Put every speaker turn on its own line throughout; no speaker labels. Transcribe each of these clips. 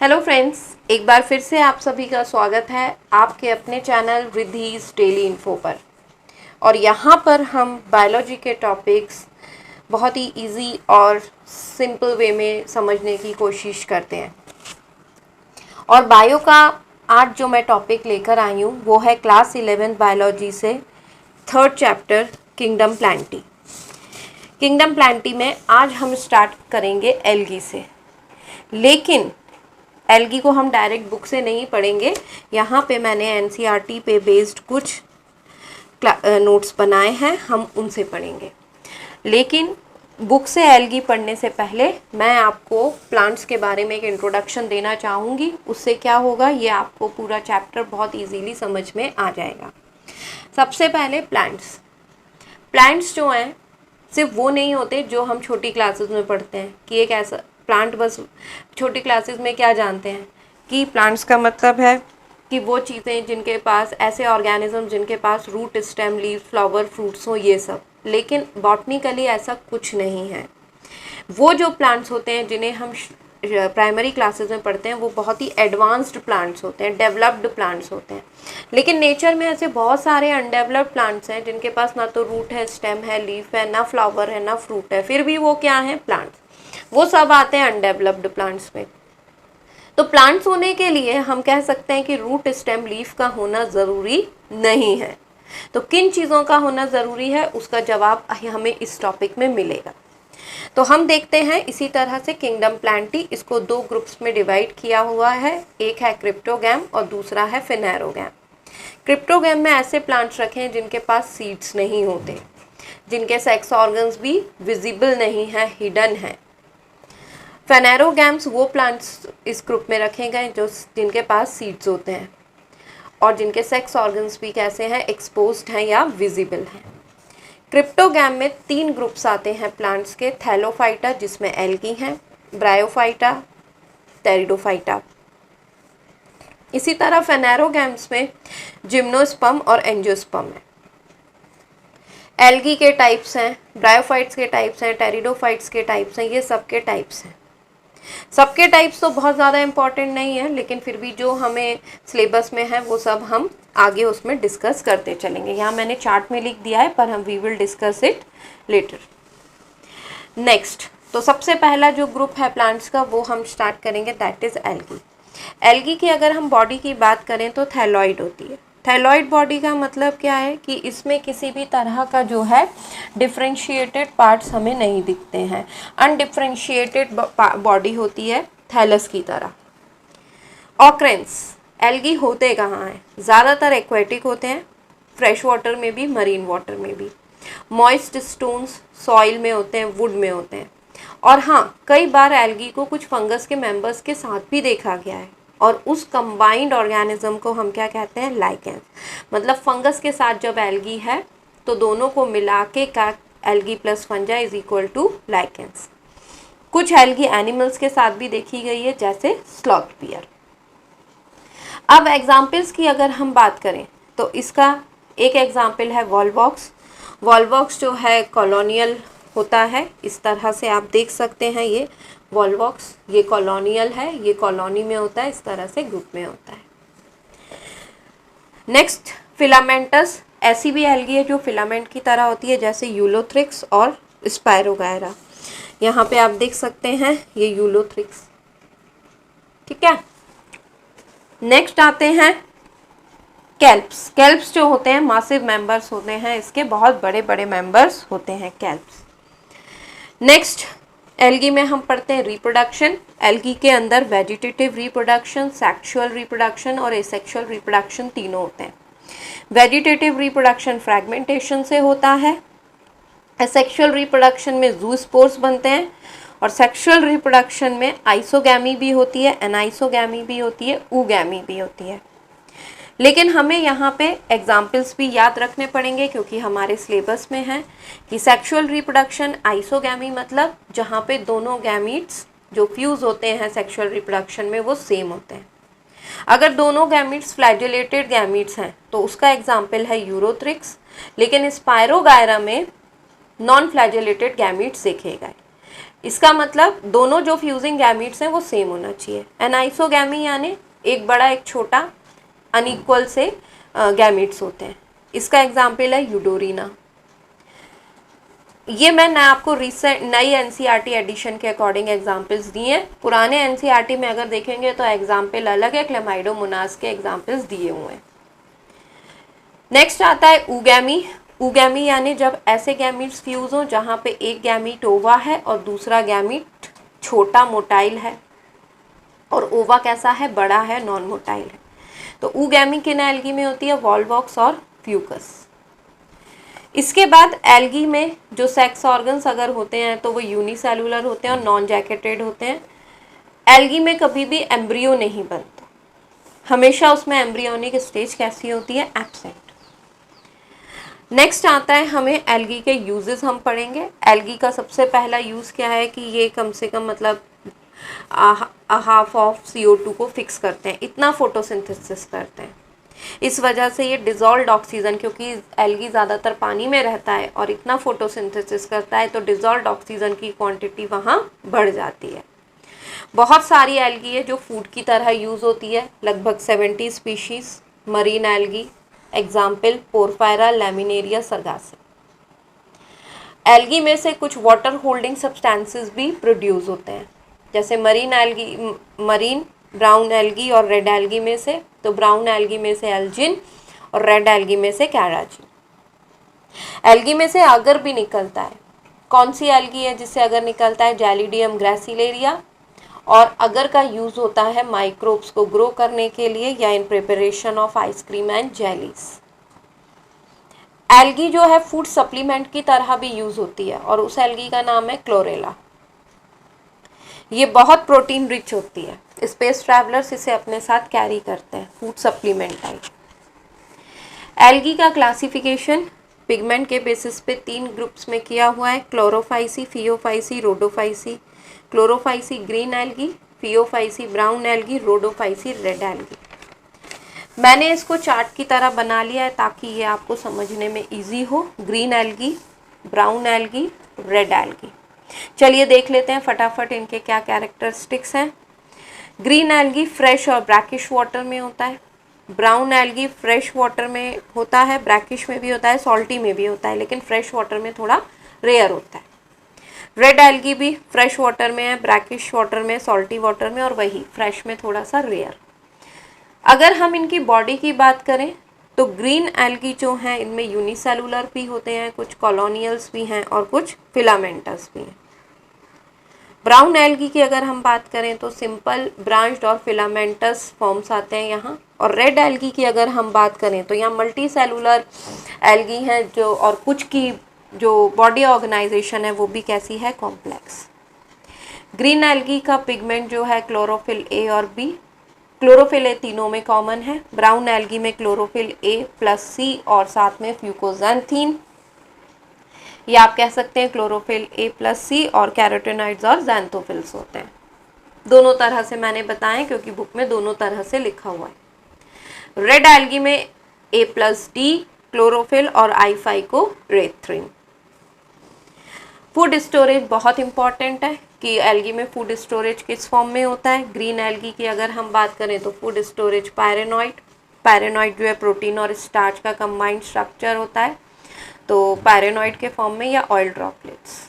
Hello friends, एक बार फिर से आप सभी का स्वागत है आपके अपने चैनल रिद्धीज डेली इन्फो पर। और यहाँ पर हम बायोलॉजी के टॉपिक्स बहुत ही इजी और सिंपल वे में समझने की कोशिश करते हैं। और बायो का आज जो मैं टॉपिक लेकर आई हूँ वो है क्लास 11 बायोलॉजी से third chapter kingdom Plantae. Kingdom Plantae में आज हम स्टार्ट करेंगे एल्गी से, लेकिन एल्गी को हम डायरेक्ट बुक से नहीं पढ़ेंगे। यहाँ पे मैंने एनसीईआरटी पे बेस्ड कुछ नोट्स बनाए हैं, हम उनसे पढ़ेंगे। लेकिन बुक से एल्गी पढ़ने से पहले मैं आपको प्लांट्स के बारे में एक इंट्रोडक्शन देना चाहूँगी। उससे क्या होगा, ये आपको पूरा चैप्टर बहुत इजीली समझ में आ जाएगा। सबसे पहले प्लांट्स जो हैं सिर्फ वो नहीं होते जो हम छोटी क्लासेस में पढ़ते हैं कि एक ऐसा प्लांट, बस छोटी क्लासेस में क्या जानते हैं कि प्लांट्स का मतलब है कि वो चीज़ें जिनके पास, ऐसे ऑर्गेनिज्म जिनके पास root, stem, leave, flower, fruits हो, ये सब। लेकिन बॉटनिकली ऐसा कुछ नहीं है। वो जो प्लांट्स होते हैं जिन्हें हम प्राइमरी क्लासेस में पढ़ते हैं वो बहुत ही एडवांस्ड प्लांट्स होते हैं, डेवलप्ड प्लांट्स होते हैं। लेकिन नेचर में ऐसे बहुत सारे अनडेवलप्ड प्लांट्स हैं जिनके पास ना तो रूट है, स्टेम है, लीफ है, ना फ्लावर है, ना फ्रूट है, फिर भी वो क्या है, प्लांट्स। वो सब आते हैं अनडेवलप्ड प्लांट्स में। तो प्लांट्स होने के लिए हम कह सकते हैं कि रूट, स्टेम, लीफ का होना ज़रूरी नहीं है। तो किन चीज़ों का होना ज़रूरी है उसका जवाब हमें इस टॉपिक में मिलेगा। तो हम देखते हैं इसी तरह से किंगडम प्लांटी, इसको दो ग्रुप्स में डिवाइड किया हुआ है। एक है क्रिप्टोगैम और दूसरा है फेनेरोगैम। क्रिप्टोगैम में ऐसे प्लांट्स रखे हैं जिनके पास सीड्स नहीं होते, जिनके सेक्स ऑर्गन्स भी विजिबल नहीं है, हिडन है। फेनेरोगैम्स वो प्लांट्स इस ग्रुप में रखे गए जिनके पास सीड्स होते हैं और जिनके सेक्स ऑर्गन्स भी कैसे हैं, एक्सपोज्ड हैं या विजिबल हैं। क्रिप्टोगैम में 3 ग्रुप्स आते हैं प्लांट्स के। थैलोफाइटा, जिसमें एल्गी हैं, ब्रायोफाइटा, टेरिडोफाइटा। इसी तरह फेनेरोगैम्स में जिम्नोस्पर्म और एंजियोस्पर्म है। एल्गी के टाइप्स हैं, ब्रायोफाइट्स के टाइप्स हैं, टेरिडोफाइट्स के टाइप्स हैं, ये सबके टाइप्स हैं। सबके टाइप्स तो बहुत ज़्यादा इम्पॉर्टेंट नहीं है, लेकिन फिर भी जो हमें सिलेबस में है वो सब हम आगे उसमें डिस्कस करते चलेंगे। यहाँ मैंने चार्ट में लिख दिया है, पर हम we will discuss it later. Next, तो सबसे पहला जो ग्रुप है प्लांट्स का वो हम स्टार्ट करेंगे, दैट इज़ एल्गी। एल्गी की अगर हम बॉडी की बात करें तो थैलॉइड होती है। थैलॉइड बॉडी का मतलब क्या है कि इसमें किसी भी तरह का जो है डिफरेंशिएटेड पार्ट्स हमें नहीं दिखते हैं। अनडिफरेंशिएटेड बॉडी होती है थैलस की तरह। ऑकरेंस, एल्गी होते कहाँ हैं? ज़्यादातर एक्वेटिक होते हैं, फ्रेश वाटर में भी, मरीन वाटर में भी। मॉइस्ट स्टोन्स सॉइल में होते हैं, वुड में होते हैं। और हाँ, कई बार एल्गी को कुछ फंगस के मेंबर्स के साथ भी देखा गया है, और उस कंबाइंड ऑर्गेनिज्म को हम क्या कहते हैं, लाइकेंस। मतलब फंगस के साथ जब एल्गी है तो दोनों को मिला के का algae plus fungi is equal to lichens. कुछ एल्गी एनिमल्स के साथ भी देखी गई है, जैसे स्लॉथ बियर। अब एग्जाम्पल्स की अगर हम बात करें तो इसका एक एग्जाम्पल है वॉलवॉक्स। वॉलवॉक्स जो है कॉलोनियल होता है, इस तरह से आप देख सकते हैं। ये वॉलवॉक्स, ये कॉलोनियल है, ये कॉलोनी में होता है, इस तरह से ग्रुप में होता है। नेक्स्ट, फिलामेंटस, ऐसी भी एल्गी है जो फिलामेंट की तरह होती है, जैसे यूलोथ्रिक्स और स्पायरोगायरा। यहाँ पे आप देख सकते हैं ये यूलोथ्रिक्स, ठीक है। नेक्स्ट आते हैं कैल्प्स। कैल्प्स जो होते हैं मासिव मेंबर्स होते हैं, इसके बहुत बड़े बड़े मेंबर्स होते हैं कैल्प्स। नेक्स्ट, एल्गी में हम पढ़ते हैं रिप्रोडक्शन। एल्गी के अंदर वेजिटेटिव रिप्रोडक्शन, सेक्सुअल रिप्रोडक्शन और एसेक्सुअल रिप्रोडक्शन तीनों होते हैं। वेजिटेटिव रिप्रोडक्शन फ्रैगमेंटेशन से होता है, एसेक्सुअल रिप्रोडक्शन में ज़ूस्पोर्स बनते हैं, और सेक्सुअल रिप्रोडक्शन में आइसोगैमी भी होती है, एनाइसोगैमी भी होती है, ऊगैमी भी होती है। लेकिन हमें यहाँ पे एग्जाम्पल्स भी याद रखने पड़ेंगे क्योंकि हमारे सिलेबस में है कि सेक्सुअल रिप्रोडक्शन आइसोगैमी मतलब जहाँ पे दोनों गैमीट्स जो फ्यूज़ होते हैं सेक्सुअल रिप्रोडक्शन में वो सेम होते हैं। अगर दोनों गैमीट्स फ्लैजेलेटेड गैमीट्स हैं तो उसका एग्जाम्पल है यूरोथ्रिक्स। लेकिन स्पायरोगायरा में नॉन फ्लैजेलेटेड गैमीट्स देखे गए। इसका मतलब दोनों जो फ्यूजिंग गैमीट्स हैं वो सेम होना चाहिए। एनाइसोगैमी यानी एक बड़ा एक छोटा अनइक्वल से गैमीट्स होते हैं। इसका एग्जाम्पल है यूडोरिना। ये मैंने आपको रिसेंट नई एनसीईआरटी एडिशन के अकॉर्डिंग एग्जाम्पल्स दिए हैं। पुराने एनसीईआरटी में अगर देखेंगे तो एग्जाम्पल अलग है, क्लेमाइडोमोनास के एग्जाम्पल्स दिए हुए हैं। नेक्स्ट आता है ऊगैमी। ऊगैमी यानी जब ऐसे गैमीट्स फ्यूज हो जहाँ पे एक गैमीट ओवा है और दूसरा गैमीट छोटा मोटाइल है, और ओवा कैसा है, बड़ा है, नॉन मोटाइल है। तो ऊगैमी किन एल्गी में होती है, वॉल्वॉक्स और फ्यूकस। इसके बाद एल्गी में जो सेक्स ऑर्गन्स अगर होते हैं तो वो यूनिसेलुलर होते हैं और नॉन जैकेटेड होते हैं। एल्गी में कभी भी एम्ब्रियो नहीं बनता, हमेशा उसमें एम्ब्रियोनिक स्टेज कैसी होती है, एब्सेंट। नेक्स्ट आता है हमें एल्गी के यूजेस हम पढ़ेंगे। एल्गी का सबसे पहला यूज़ क्या है कि ये कम से कम मतलब हाफ ऑफ CO2 को फिक्स करते हैं, इतना फोटोसिंथेसिस करते हैं। इस वजह से ये डिज़ोल्व्ड ऑक्सीजन, क्योंकि एल्गी ज़्यादातर पानी में रहता है और इतना फोटोसिंथेसिस करता है तो डिज़ोल्व्ड ऑक्सीजन की क्वांटिटी वहाँ बढ़ जाती है। बहुत सारी एल्गी है जो फूड की तरह यूज़ होती है, लगभग 70 species marine algae. Example porphyra, laminaria, सरगासी। एल्गी में से कुछ वाटर होल्डिंग सब्सटेंसेस भी प्रोड्यूस होते हैं, जैसे marine algae, marine brown algae और रेड एल्गी में से, तो ब्राउन एल्गी में से एल्जिन और रेड एल्गी में से कैराजिन। एल्गी में से अगर भी निकलता है, कौन सी एल्गी है जिससे अगर निकलता है, जैलिडियम ग्रासिलेरिया, और अगर का यूज़ होता है माइक्रोब्स को ग्रो करने के लिए या in preparation of ice cream and jellies. Algae जो है फूड सप्लीमेंट की तरह भी यूज़ होती है और उस एल्गी का नाम है क्लोरेला। ये बहुत प्रोटीन रिच होती है, स्पेस ट्रैवलर्स इसे अपने साथ कैरी करते हैं, फूड सप्लीमेंट टाइप। एल्गी का क्लासिफिकेशन पिगमेंट के बेसिस पे 3 ग्रुप्स में किया हुआ है, Chlorophyceae, Phaeophyceae, Rhodophyceae. Chlorophyceae green algae, Phaeophyceae brown algae, Rhodophyceae red algae. मैंने इसको चार्ट की तरह बना लिया है ताकि ये आपको समझने में इजी हो। Green algae, brown algae, red algae. चलिए देख लेते हैं फटाफट इनके क्या कैरेक्टरिस्टिक्स हैं। ग्रीन एल्गी फ्रेश और ब्रैकिश वाटर में होता है। ब्राउन एल्गी फ्रेश वाटर में होता है, ब्रैकिश में भी होता है, सॉल्टी में भी होता है, लेकिन फ्रेश वाटर में थोड़ा रेयर होता है। रेड एल्गी भी फ्रेश वाटर में है, ब्रैकिश वाटर में, सॉल्टी वाटर में, और वही फ्रेश में थोड़ा सा रेयर। अगर हम इनकी बॉडी की बात करें तो ग्रीन एल्गी जो हैं इनमें यूनिसेलुलर भी होते हैं, कुछ कॉलोनियल्स भी हैं और कुछ फिलामेंटस भी हैं। ब्राउन एल्गी की अगर हम बात करें तो सिंपल ब्रांच्ड और फिलामेंटस फॉर्म्स आते हैं यहाँ। और रेड एल्गी की अगर हम बात करें तो यहाँ मल्टी सेलुलर एल्गी हैं जो, और कुछ की जो बॉडी ऑर्गेनाइजेशन है वो भी कैसी है, कॉम्प्लेक्स। ग्रीन एल्गी का पिगमेंट जो है क्लोरोफिल ए और बी। क्लोरोफिल ए तीनों में कॉमन है। ब्राउन एल्गी में क्लोरोफिल ए प्लस सी और साथ में फ्यूकोजैंथीन, या आप कह सकते हैं क्लोरोफिल ए प्लस सी, और कैरोटेनॉइड्स और जैंथोफिल्स होते हैं। दोनों तरह से मैंने बताया क्योंकि बुक में दोनों तरह से लिखा हुआ है। रेड एल्गी में ए प्लस डी क्लोरोफिल और I5 फूड स्टोरेज बहुत इंपॉर्टेंट है कि एल्गी में फूड स्टोरेज किस फॉर्म में होता है। ग्रीन एल्गी की अगर हम बात करें तो फूड स्टोरेज पायरेनॉइड जो है प्रोटीन और स्टार्च का कंबाइंड स्ट्रक्चर होता है, तो पायरेनॉइड के फॉर्म में या ऑयल ड्रॉपलेट्स।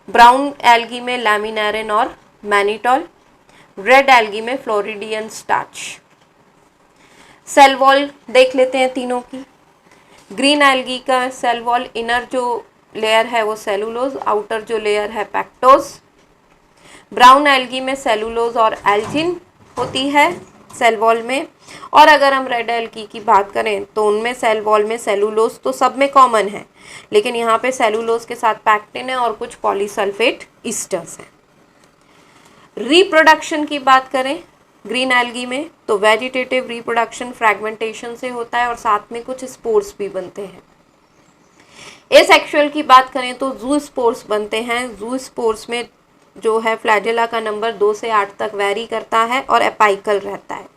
ब्राउन एल्गी में लैमिनेरिन और मैनिटॉल। रेड एल्गी में फ्लोरिडियन स्टार्च। सेल वॉल देख लेते हैं तीनों की। ग्रीन एल्गी का सेल वॉल, इनर जो लेयर है वो सेलुलोज, आउटर जो लेयर है पैक्टोज। ब्राउन एल्गी में सेलुलोज और एल्जिन होती है सेल वॉल में। और अगर हम रेड एल्गी की बात करें तो उनमें सेल वॉल में सेलुलोज तो सब में कॉमन है, लेकिन यहाँ पे सेलुलोज के साथ पैक्टिन है और कुछ पॉलीसल्फेट ईस्टर्स हैं। रिप्रोडक्शन की बात करें ग्रीन एल्गी में तो वेजिटेटिव रिप्रोडक्शन फ्रैगमेंटेशन से होता है और साथ में कुछ स्पोर्स भी बनते हैं। एसेक्सुअल की बात करें तो जू स्पोर्स बनते हैं। जू स्पोर्स में जो है फ्लैजेला का नंबर 2 से 8 तक वैरी करता है और एपाइकल रहता है,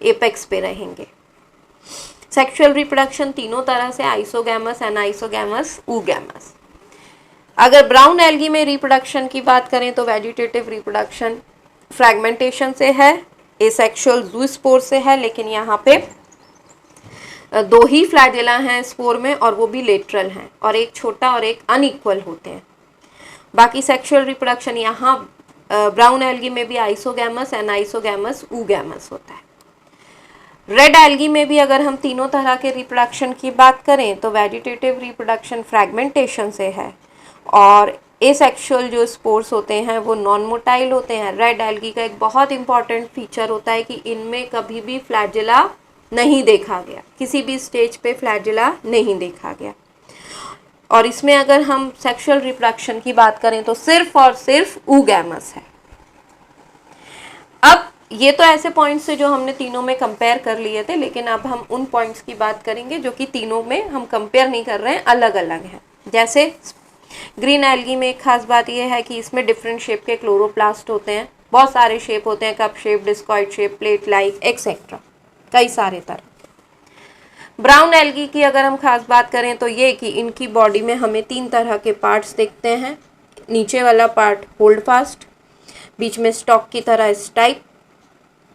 एपेक्स पे रहेंगे। सेक्सुअल रिप्रोडक्शन तीनों तरह से, आइसोगैमस, एनाइसोगैमस, ऊगैमस। अगर ब्राउन एल्गी में रिप्रोडक्शन की बात करें तो वेजिटेटिव रिप्रोडक्शन फ्रैगमेंटेशन से है, एसेक्सुअल जूस्पोर से है, लेकिन यहाँ पे 2 ही फ्लैजेला हैं स्पोर में और वो भी लेटरल हैं और एक छोटा और एक अनइक्वल होते हैं। बाकी सेक्सुअल रिप्रोडक्शन यहाँ ब्राउन एल्गी में भी आइसोगैमस, एनाइसोगैमस, ऊगैमस होता है। रेड एल्गी में भी अगर हम तीनों तरह के रिप्रोडक्शन की बात करें तो वेजिटेटिव रिप्रोडक्शन फ्रैगमेंटेशन से है और एसेक्सुअल जो स्पोर्स होते हैं वो नॉन मोटाइल होते हैं। रेड एल्गी का एक बहुत इंपॉर्टेंट फीचर होता है कि इनमें कभी भी फ्लैजेला नहीं देखा गया, किसी भी स्टेज पे फ्लैजेला नहीं देखा गया। और इसमें अगर हम सेक्सुअल रिप्रोडक्शन की बात करें तो सिर्फ और सिर्फ ऊगैमस है। अब ये तो ऐसे पॉइंट्स है जो हमने तीनों में कंपेयर कर लिए थे, लेकिन अब हम उन पॉइंट्स की बात करेंगे जो कि तीनों में हम कंपेयर नहीं कर रहे हैं, अलग अलग हैं। जैसे ग्रीन एल्गी में एक खास बात यह है कि इसमें डिफरेंट शेप के क्लोरोप्लास्ट होते हैं, बहुत सारे शेप होते हैं, cup shape, discoid shape, plate like etcetera, कई सारे तरह। ब्राउन एल्गी की अगर हम खास बात करें तो ये कि इनकी बॉडी में हमें 3 तरह के पार्ट्स दिखते हैं। नीचे वाला पार्ट होल्ड फास्ट, बीच में स्टॉक की तरह स्टाइप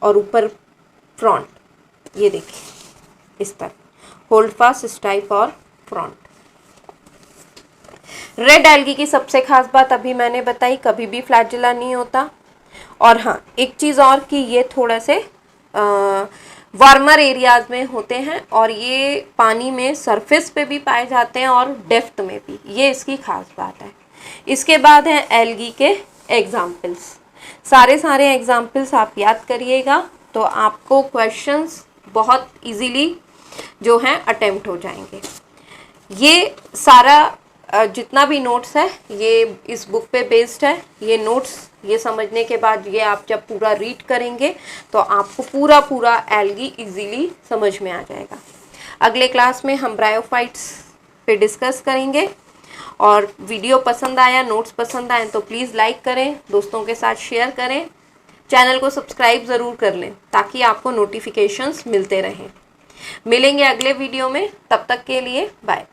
और ऊपर फ्रंट, ये देखिए इस तरह होल्ड फास्ट, स्टाइप और फ्रंट। रेड एल्गी की सबसे खास बात अभी मैंने बताई, कभी भी फ्लैजेला नहीं होता। और हाँ, एक चीज़ और कि ये थोड़े से वार्मर एरियाज में होते हैं और ये पानी में सरफेस पे भी पाए जाते हैं और डेप्थ में भी, ये इसकी खास बात है। इसके बाद हैं एल्गी के एग्जाम्पल्स। सारे एग्जाम्पल्स आप याद करिएगा तो आपको क्वेश्चंस बहुत इजीली जो हैं अटेम्प्ट हो जाएंगे। ये सारा जितना भी नोट्स है ये इस बुक पे बेस्ड है। ये नोट्स ये समझने के बाद ये आप जब पूरा रीड करेंगे तो आपको पूरा एल्गी इजीली समझ में आ जाएगा। अगले क्लास में हम ब्रायोफाइट्स पे डिस्कस करेंगे। और वीडियो पसंद आया, नोट्स पसंद आए तो प्लीज़ लाइक करें, दोस्तों के साथ शेयर करें, चैनल को सब्सक्राइब ज़रूर कर लें ताकि आपको नोटिफिकेशंस मिलते रहें। मिलेंगे अगले वीडियो में, तब तक के लिए बाय।